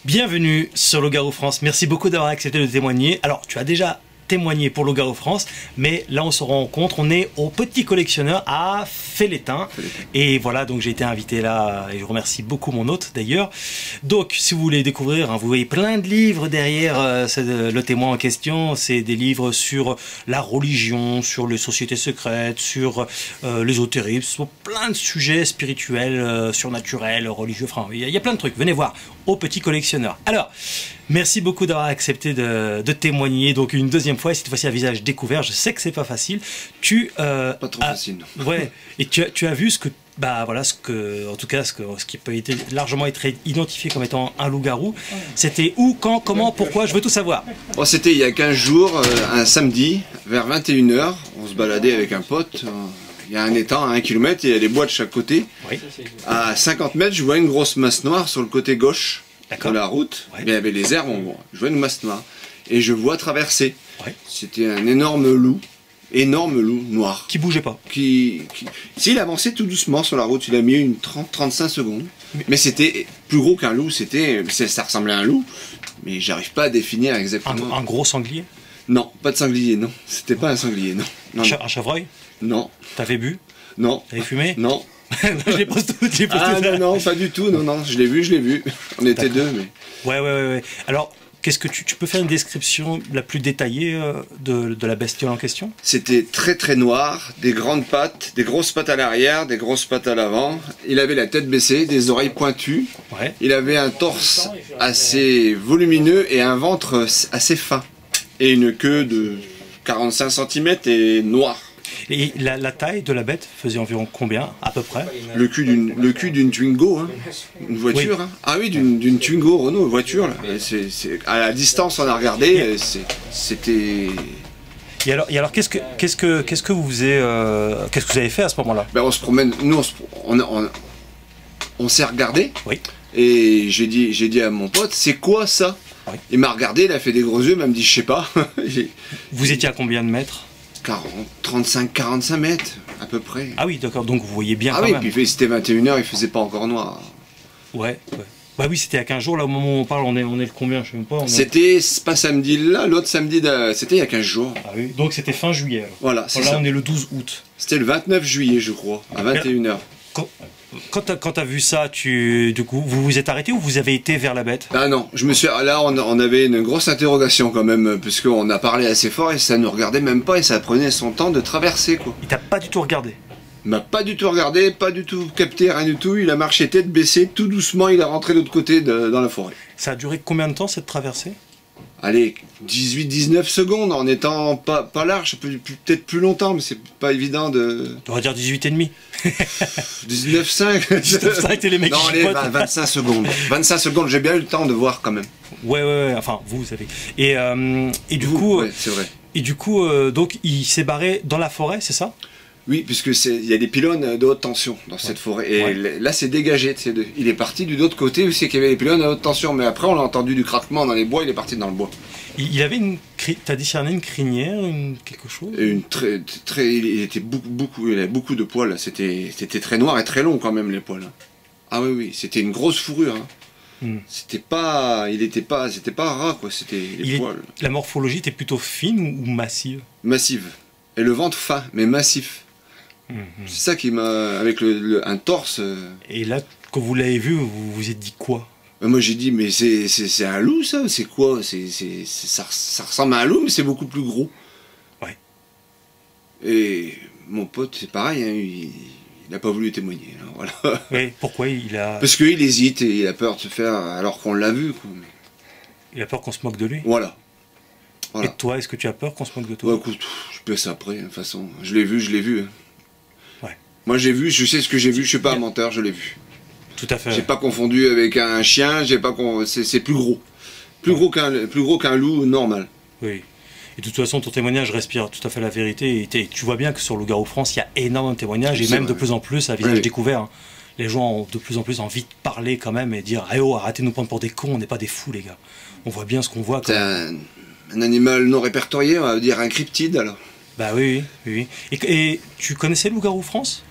Bienvenue sur Loup-Garou France. Merci beaucoup d'avoir accepté de témoigner. Alors, tu as déjà témoigné pour Loup-Garou France, mais là on se rencontre, on est au Petit Collectionneur à Felletin. Et voilà, donc j'ai été invité là, et je remercie beaucoup mon hôte d'ailleurs. Donc, si vous voulez découvrir, vous voyez plein de livres derrière le témoin en question. C'est des livres sur la religion, sur les sociétés secrètes, sur l'ésotérisme, sur plein de sujets spirituels, surnaturels, religieux. Enfin, il y a plein de trucs. Venez voir au Petit Collectionneur. Alors, merci beaucoup d'avoir accepté de témoigner, donc une deuxième fois, et cette fois-ci à visage découvert. Je sais que c'est pas facile. Pas trop facile. Ouais. Et tu as vu ce que, voilà, ce qui peut être largement être identifié comme étant un loup-garou. C'était où, quand, comment, pourquoi? Je veux tout savoir. Bon, c'était il y a 15 jours, un samedi, vers 21 h. On se baladait avec un pote. Il y a un étang à 1 km et il y a des bois de chaque côté. Oui. À 50 mètres, je vois une grosse masse noire sur le côté gauche de la route. Ouais. Il y avait les herbes, je vois une masse noire. Et je vois traverser. Ouais. C'était un énorme loup noir. Qui bougeait pas. S'il avançait tout doucement sur la route, il a mis une 30-35 secondes. Mais c'était plus gros qu'un loup, ça ressemblait à un loup, mais j'arrive pas à définir exactement. Un gros sanglier? Non, pas de sanglier, non. C'était pas un sanglier, non. Un chevreuil? Non. T'avais bu? Non. T'avais fumé? Non. Je les pose toutes. Non, pas du tout, non, je l'ai vu. On était deux, mais... Ouais. Alors, qu'est-ce que tu peux faire une description la plus détaillée de la bestiole en question? C'était très très noir, des grandes pattes, des grosses pattes à l'arrière, des grosses pattes à l'avant. Il avait la tête baissée, des oreilles pointues. Ouais. Il avait un torse assez volumineux et un ventre assez fin. Et une queue de 45 cm et noire. Et la taille de la bête faisait environ combien, à peu près? Le cul d'une Twingo, hein. Une voiture. Oui. Hein. Ah oui, d'une Twingo Renault, voiture. Là. À la distance, on a regardé, c'était... Et alors qu'est-ce que vous faisiez, qu'est-ce que vous avez fait à ce moment-là? Ben, on se promène, nous on s'est regardé. Oui. Et j'ai dit à mon pote, c'est quoi ça? Oui. Il m'a regardé, il a fait des gros yeux, il m'a dit, je sais pas. Vous étiez à combien de mètres? 35-45 mètres, à peu près. Ah oui, d'accord, donc vous voyez bien quand même. même. Ah oui, puis c'était 21 h, il faisait pas encore noir. Ouais. Bah oui, c'était à 15 jours, là au moment où on parle, on est le combien, je sais même pas. C'était pas samedi là, l'autre samedi, c'était il y a 15 jours. Ah oui, donc c'était fin juillet. Alors. Voilà, c'est ça. Là on est le 12 août. C'était le 29 juillet, je crois, à 21 h. Quand t'as vu ça, du coup, vous vous êtes arrêté ou vous avez été vers la bête? Ah non, là on avait une grosse interrogation quand même, puisqu'on a parlé assez fort et ça ne regardait même pas et ça prenait son temps de traverser quoi. Il t'a pas du tout regardé? Il m'a pas du tout regardé, pas du tout capté, rien du tout, il a marché tête baissée, tout doucement il a rentré de l'autre côté dans la forêt. Ça a duré combien de temps cette traversée? Allez, 18-19 secondes en étant pas large, peut-être plus longtemps, mais c'est pas évident de... On va dire 18 et demi. 19,5. 19,5 et les mecs non, qui allez, chipotent. 25 secondes. 25 secondes, j'ai bien eu le temps de voir quand même. Ouais, enfin, vous savez. Et du coup... Ouais, c'est vrai. Et du coup, donc, il s'est barré dans la forêt, c'est ça? Oui, puisque il y a des pylônes de haute tension dans cette forêt. Et là, c'est dégagé de ces deux. Il est parti du autre côté où c'est qu'il y avait des pylônes à haute tension. Mais après, on a entendu du craquement dans les bois, il est parti dans le bois. Il avait t'as discerné une crinière, quelque chose? Il était il avait beaucoup de poils. C'était très noir et très long quand même, les poils. Ah oui, c'était une grosse fourrure. Hein. C'était pas ras, quoi. C'était les poils. La morphologie était plutôt fine ou massive? Massive. Et le ventre fin, mais massif. C'est ça qui m'a... avec un torse... Et là, quand vous l'avez vu, vous vous êtes dit quoi? Moi j'ai dit, mais c'est un loup ça? C'est quoi? Ça ressemble à un loup, mais c'est beaucoup plus gros. Ouais. Et mon pote, c'est pareil, hein, il n'a pas voulu témoigner. Hein, voilà. Oui, pourquoi il a... Parce qu'il hésite et il a peur de se faire... alors qu'on l'a vu. Quoi. Il a peur qu'on se moque de lui? Voilà. Et toi, est-ce que tu as peur qu'on se moque de toi? Ouais, écoute, je peux ça après, de toute façon. Je l'ai vu. Hein. Ouais. Moi j'ai vu, je sais ce que j'ai vu, je suis pas un menteur, je l'ai vu. Tout à fait. J'ai pas confondu avec un chien, c'est plus gros. Plus gros qu'un loup normal. Oui. Et de toute façon, ton témoignage respire tout à fait la vérité. Et tu vois bien que sur Loup-Garou France, il y a énormément de témoignages, et même de plus en plus à visage découvert. Hein. Les gens ont de plus en plus envie de parler quand même et de dire « Ah oh, arrêtez de nous prendre pour des cons, on n'est pas des fous les gars. On voit bien ce qu'on voit. » C'est un animal non répertorié, on va dire un cryptide alors. Bah oui. Et tu connaissais Loup-Garou France?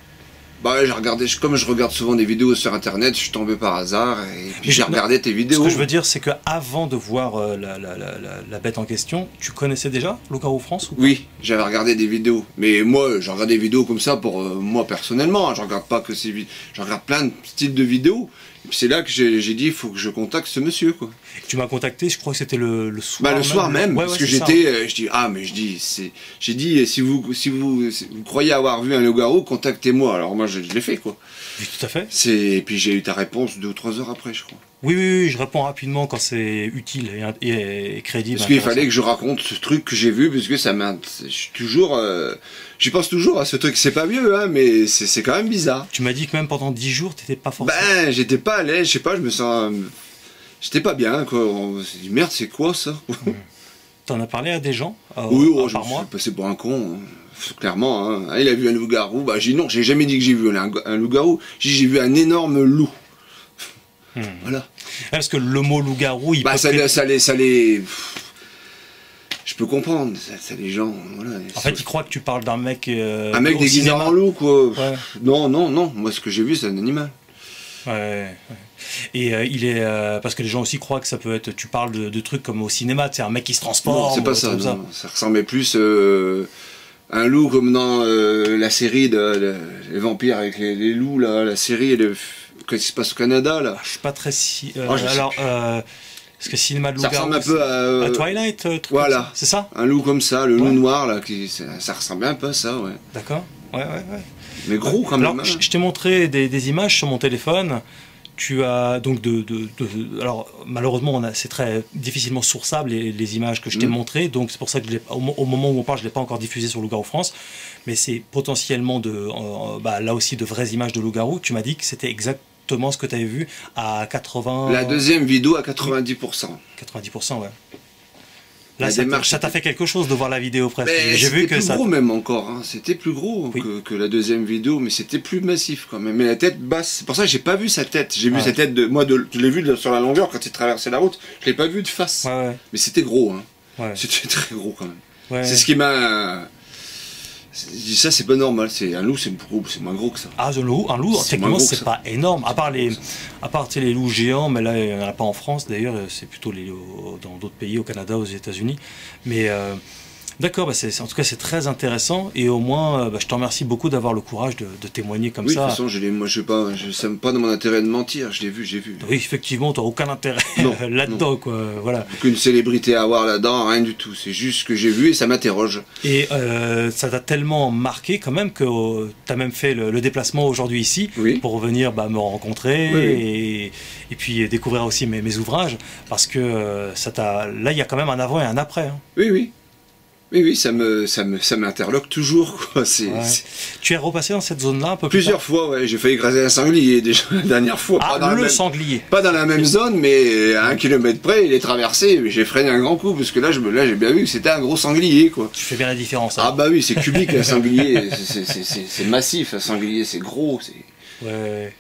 Bah j'ai regardé, comme je regarde souvent des vidéos sur internet, je suis tombé par hasard et puis j'ai regardé tes vidéos. Ce que je veux dire, c'est qu'avant de voir la bête en question, tu connaissais déjà Loup-garou France ou pas? Oui, j'avais regardé des vidéos. Mais moi, je regarde des vidéos comme ça pour moi personnellement. Je regarde pas que ces vidéos. Je regarde plein de styles de vidéos. Et puis c'est là que j'ai dit, il faut que je contacte ce monsieur, quoi. Tu m'as contacté, je crois que c'était le soir. Bah le soir même, ouais, parce ouais, que c'est j'étais, je dis ah mais j'ai dit si vous croyez avoir vu un loup-garou, contactez-moi. Alors moi je l'ai fait quoi. Oui, tout à fait. Et puis j'ai eu ta réponse 2 ou 3 heures après, je crois. Oui, oui, oui, je réponds rapidement quand c'est utile et crédible. Parce qu'il fallait que je raconte ce truc que j'ai vu, parce que ça m'a, je suis toujours, j'y pense toujours à ce truc. C'est pas vieux, hein, mais c'est quand même bizarre. Tu m'as dit que même pendant 10 jours, t'étais pas forcément. Ben j'étais pas à l'aise, je sais pas, je me sens, j'étais pas bien quoi. On s'est dit merde, c'est quoi ça? T'en as parlé à des gens Oui, je par me mois suis passé pour un con, hein. Clairement. Hein. Ah, il a vu un loup-garou. Bah, j'ai dit non, j'ai jamais dit que j'ai vu un loup-garou. J'ai vu un énorme loup. Voilà. Ouais, parce que le mot loup-garou, il bah, peut... ça les... Je peux comprendre, ça les gens... Voilà, en fait, ils croient que tu parles d'un mec... un mec déguisé en loup, quoi. Ouais. Non, non, non. Moi, ce que j'ai vu, c'est un animal. Ouais. Et il est... parce que les gens aussi croient que ça peut être... Tu parles de trucs comme au cinéma, c'est un mec qui se transforme... Non, c'est pas ça, non. Ça ressemblait plus... un loup comme dans la série les vampires avec les loups, là, la série qui se passe au Canada, là. Je suis pas très... Parce que cinéma de loup-garou... Ça ressemble un peu à Twilight, voilà. C'est ça? Un loup comme ça, le loup noir, là, ça ressemblait un peu à ça, ouais. D'accord, ouais. Mais gros quand même. Alors, je t'ai montré des images sur mon téléphone. Tu as donc alors malheureusement c'est très difficilement sourçable les images que je t'ai montrées, donc c'est pour ça que au moment où on parle je l'ai pas encore diffusé sur Loup-garou France, mais c'est potentiellement là aussi de vraies images de loup-garou. Tu m'as dit que c'était exactement ce que tu avais vu à 80. La deuxième vidéo à 90%. 90%, ouais. Là, ça t'a fait quelque chose de voir la vidéo presque. J'ai vu que ça. C'était plus gros même encore. Hein. C'était plus gros que la deuxième vidéo, mais c'était plus massif quand même. Mais la tête basse. C'est pour ça que j'ai pas vu sa tête. J'ai vu sa tête je l'ai vu sur la longueur quand il traversait la route. Je l'ai pas vu de face. Ouais. Mais c'était gros. Hein. Ouais. C'était très gros quand même. Ouais. C'est ce qui m'a. Ça c'est pas normal. C'est un loup, c'est moins gros que ça. Ah, un loup, techniquement c'est pas énorme. À part les loups géants, mais là il n'y en a pas en France d'ailleurs. C'est plutôt dans d'autres pays, au Canada, aux États-Unis. Mais d'accord, en tout cas c'est très intéressant et au moins je te remercie beaucoup d'avoir le courage de témoigner comme ça. Oui, de toute façon, moi je sais pas dans mon intérêt de mentir. Je l'ai vu, j'ai vu. Oui, effectivement, tu n'as aucun intérêt là-dedans, quoi. Voilà. Aucune célébrité à avoir là-dedans, rien du tout. C'est juste ce que j'ai vu et ça m'interroge. Et ça t'a tellement marqué quand même que tu as même fait le déplacement aujourd'hui ici pour venir me rencontrer et puis découvrir aussi mes ouvrages parce que là il y a quand même un avant et un après. Hein. Oui. Oui, ça m'interloque toujours, quoi. Tu es repassé dans cette zone-là un peu plusieurs fois, ouais. J'ai failli écraser un sanglier déjà la dernière fois. Sanglier. Pas dans la même zone, mais à 1 kilomètre près, il est traversé. J'ai freiné un grand coup parce que là, j'ai bien vu que c'était un gros sanglier, quoi. Tu fais bien la différence. Hein. Ah bah oui, c'est cubique un sanglier, c'est massif un sanglier, c'est gros. Ouais.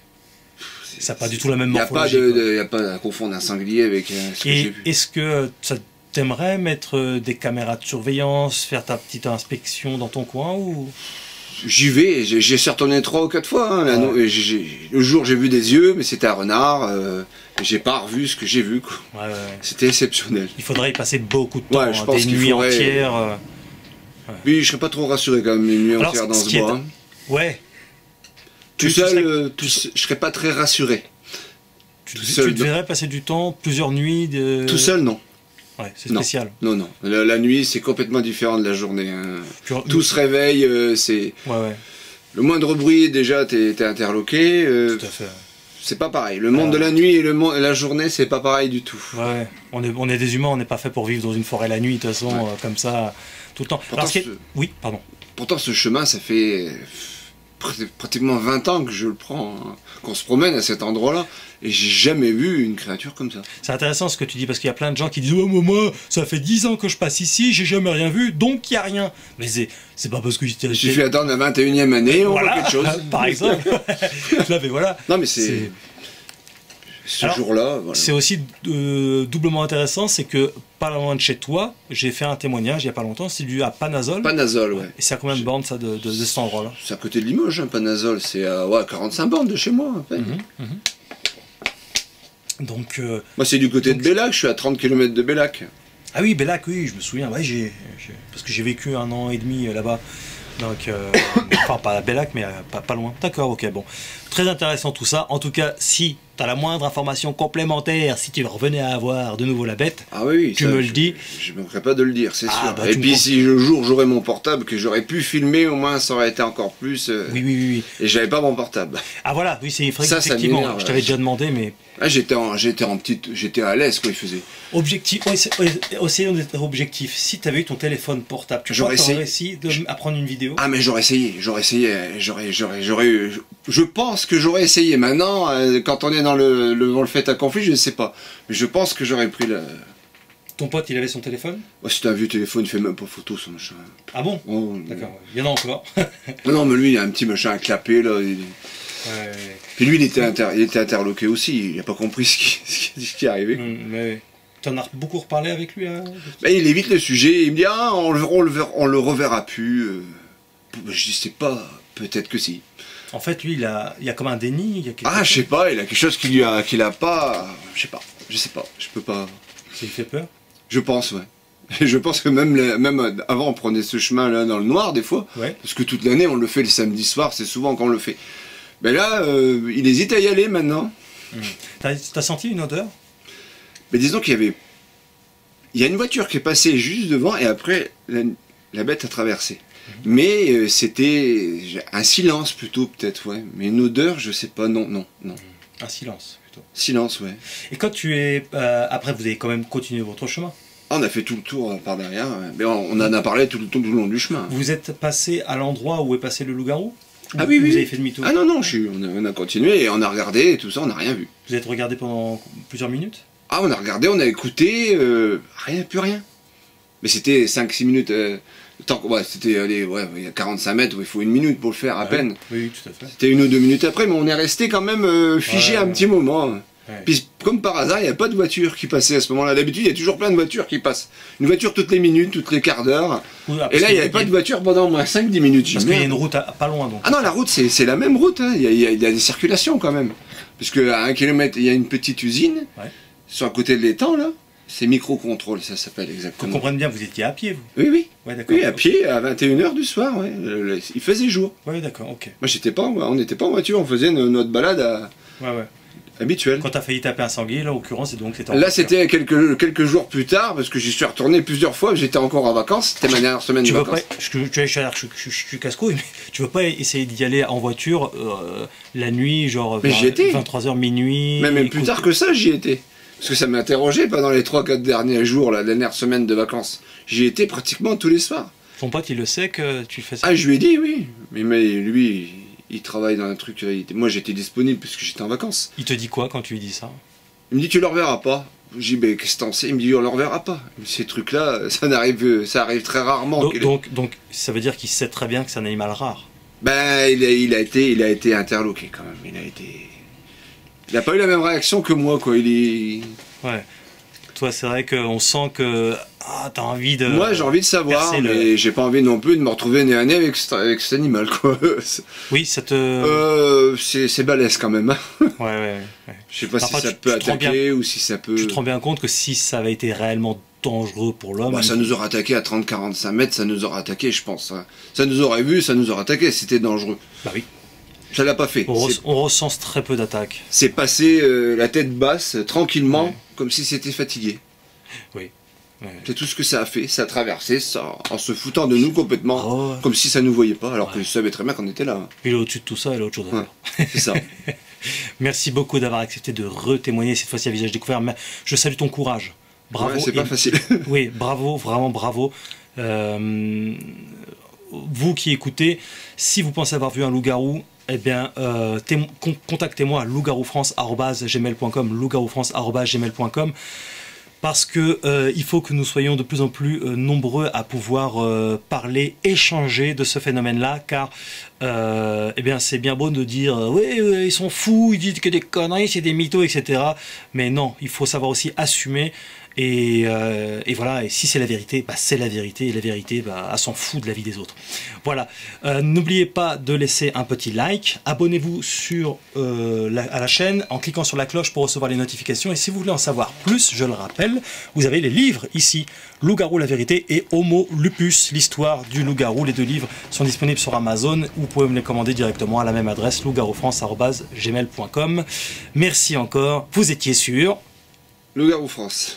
Ça n'a pas du tout la même morphologie. Il n'y a pas à confondre un sanglier avec ce que j'ai vu. Est-ce que t'aimerais mettre des caméras de surveillance, faire ta petite inspection dans ton coin ou... J'y vais, j'ai retourné 3 ou 4 fois. Hein, le jour j'ai vu des yeux, mais c'était un renard. J'ai pas revu ce que j'ai vu. Ouais. C'était exceptionnel. Il faudrait y passer beaucoup de temps, je pense des nuits entières. Oui, je serais pas trop rassuré quand même, une nuit entière dans ce bois. Ouais. Tout seul, je serais pas très rassuré. Tu te verrais passer du temps, plusieurs nuits Tout seul, non. Ouais, c'est spécial. Non. La nuit, c'est complètement différent de la journée. Hein. Tout se réveille, c'est... Ouais. Le moindre bruit, déjà, t'es interloqué. Tout à fait. C'est pas pareil. Le monde de la nuit et la journée, c'est pas pareil du tout. Ouais. On est des humains, on n'est pas fait pour vivre dans une forêt la nuit, de toute façon, comme ça, tout le temps. Oui, pardon. Pourtant, ce chemin, ça fait pratiquement 20 ans que je le prends, hein, qu'on se promène à cet endroit-là, et j'ai jamais vu une créature comme ça. C'est intéressant ce que tu dis, parce qu'il y a plein de gens qui disent « Oh, moi, ça fait 10 ans que je passe ici, j'ai jamais rien vu, donc il n'y a rien. » Mais c'est pas parce que j'étais... Il suffit d'attendre la 21e année, on voit quelque chose. Par exemple. Là, mais voilà. Non, mais c'est... Ce jour-là, voilà. C'est aussi doublement intéressant, c'est que pas loin de chez toi, j'ai fait un témoignage il n'y a pas longtemps, c'est à Panazol. Panazol, ouais. Et c'est à combien de bornes ça de cet endroit-là? C'est à côté de Limoges, hein, Panazol, c'est à 45 bornes de chez moi. À peine. Donc, moi c'est du côté de Bellac, je suis à 30 km de Bellac. Ah oui, Bellac, oui, je me souviens, ouais, parce que j'ai vécu 1 an et demi là-bas. Donc, enfin pas à Bellac, mais pas loin. D'accord, ok, bon. Très intéressant tout ça. En tout cas, si tu as la moindre information complémentaire, si tu revenais à avoir de nouveau la bête, ah oui, tu me le dis. Je ne manquerai pas de le dire, c'est sûr. Bah, et puis si le jour j'aurais mon portable, que j'aurais pu filmer, au moins ça aurait été encore plus... Oui. Et j'avais pas mon portable. Ah voilà, oui, c'est effectivement, je t'avais déjà demandé, mais... Ah, j'étais à l'aise, quoi, il faisait. Objectif, essayons d'être objectif. Si tu avais eu ton téléphone portable, tu aurais essayé d'apprendre une vidéo? Ah, mais j'aurais essayé, je pense que j'aurais essayé. Maintenant, quand on est dans le fait accompli, je ne sais pas. Mais je pense que j'aurais pris le... Ton pote, il avait son téléphone? Ouais, c'était un vieux téléphone, il fait même pas photo, son machin. Ah bon? Oh, d'accord, ouais. Il y en a encore. Non, mais lui, il a un petit machin à clapper, là. Ouais. Puis lui, il était interloqué aussi, il n'a pas compris ce qui est arrivé. Ouais. Tu en as beaucoup reparlé avec lui, hein? Ben, il évite le sujet, il me dit « Ah, on le reverra plus. » Je dis « C'est pas, peut-être que si. » En fait, lui, il y a comme un déni. Je sais pas, il a quelque chose qu'il a pas... Je sais pas, je peux pas... Ça lui fait peur? Je pense, ouais. Et je pense que même avant, on prenait ce chemin-là dans le noir, des fois. Ouais. Parce que toute l'année, on le fait le samedi soir, c'est souvent qu'on le fait. Mais là, il hésite à y aller maintenant. T'as senti une odeur? Mais disons qu'il y a une voiture qui est passée juste devant et après, la bête a traversé. Mais c'était un silence plutôt, peut-être, ouais. Mais une odeur, je sais pas, non. Un silence, plutôt. Silence, ouais. Et quand tu es... après, vous avez quand même continué votre chemin? On a fait tout le tour par derrière, mais on en a parlé tout le long du chemin. Vous êtes passé à l'endroit où est passé le loup-garou? Ah oui. Vous avez fait demi-tour? Ah non, on a continué et on a regardé et tout ça, on n'a rien vu. Vous êtes regardé pendant plusieurs minutes? Ah, on a regardé, on a écouté, plus rien. Mais c'était 5-6 minutes, c'était, il y a 45 mètres, il faut 1 minute pour le faire à peine. Oui, tout à fait. C'était 1 ou 2 minutes après, mais on est resté quand même figé un petit moment. Ouais. Puis comme par hasard, il n'y a pas de voiture qui passait à ce moment-là. D'habitude, il y a toujours plein de voitures qui passent. Une voiture toutes les minutes, toutes les quarts d'heure. Et là, il n'y avait pas de voiture pendant au moins 5-10 minutes. Parce qu'il y a une route pas loin. Donc. Ah non, la route, c'est la même route. Hein. Il y a des circulations quand même. Puisque à 1 kilomètre, il y a une petite usine. Ouais. Sur à côté de l'étang, là. C'est micro-contrôle, ça s'appelle exactement. Qu'on comprenne bien, vous étiez à pied, vous? Oui. Ouais, d'accord. Oui, à pied, à 21 h du soir. Ouais. Il faisait jour. Oui, d'accord, ok. Moi, on n'était pas en voiture, on faisait notre balade habituelle. Quand tu as failli taper un sanglier, là, en l'occurrence, c'est donc... Là, c'était quelques jours plus tard, parce que j'y suis retourné plusieurs fois, j'étais encore en vacances, c'était ma dernière semaine de vacances. Je suis casse-couille, mais tu veux pas essayer d'y aller en voiture la nuit, genre 23h, minuit? Même plus tard que ça, j'y étais. Parce que ça m'a interrogé pendant les 3-4 derniers jours, la dernière semaine de vacances. J'y étais pratiquement tous les soirs. Ton pote, il le sait que tu fais ça? Ah, je lui ai dit, oui. Mais lui, il travaille dans un truc... Moi, j'étais disponible puisque j'étais en vacances. Il te dit quoi quand tu lui dis ça? Il me dit, tu le reverras pas. Je dis, qu'est-ce que t'en sais? Il me dit, on le reverra pas. Ces trucs-là, ça arrive très rarement. Donc, ça veut dire qu'il sait très bien que c'est un animal rare? Ben, il a été interloqué quand même. Il n'a pas eu la même réaction que moi, quoi. Ouais. Toi, c'est vrai qu'on sent que t'as envie de... Moi, j'ai envie de savoir, mais j'ai pas envie non plus de me retrouver nez à nez avec cet animal, quoi. Oui, ça te... c'est balèze quand même. Ouais. Je sais pas si ça peut attaquer ou si ça peut... Tu te rends bien compte que si ça avait été réellement dangereux pour l'homme... Bah, ça nous aurait attaqué à 30-45 mètres, ça nous aurait attaqué, je pense. Ça nous aurait vu, ça nous aurait attaqué, c'était dangereux. Bah oui. Ça l'a pas fait. On recense très peu d'attaques. C'est passé la tête basse, tranquillement, comme si c'était fatigué. Oui. C'est tout ce que ça a fait, ça a traversé, ça, en se foutant de nous complètement, comme si ça nous voyait pas, alors que je savais très bien qu'on était là. Et au-dessus de tout ça, il y a autre chose à faire. C'est ça. Merci beaucoup d'avoir accepté de retémoigner cette fois-ci à visage découvert. Je salue ton courage. Bravo. Ouais, c'est pas facile. Oui, bravo, vraiment bravo. Vous qui écoutez, si vous pensez avoir vu un loup-garou, eh bien, contactez-moi à loup-garou-france@gmail.com, loup-garou-france@gmail.com, parce que il faut que nous soyons de plus en plus nombreux à pouvoir parler, échanger de ce phénomène-là, car eh bien c'est bien beau de dire oui, ils sont fous, ils disent que des conneries, c'est des mythos, etc. Mais non, il faut savoir aussi assumer. Et voilà, et si c'est la vérité, bah c'est la vérité, et la vérité, bah, elle s'en fout de la vie des autres. Voilà, n'oubliez pas de laisser un petit like, abonnez-vous à la chaîne en cliquant sur la cloche pour recevoir les notifications, et si vous voulez en savoir plus, je le rappelle, vous avez les livres ici, Loup-garou la vérité et Homo lupus, l'histoire du loup-garou. Les 2 livres sont disponibles sur Amazon, vous pouvez me les commander directement à la même adresse, loup-garou-france@gmail.com. Merci encore, vous étiez sur Loup-garou France.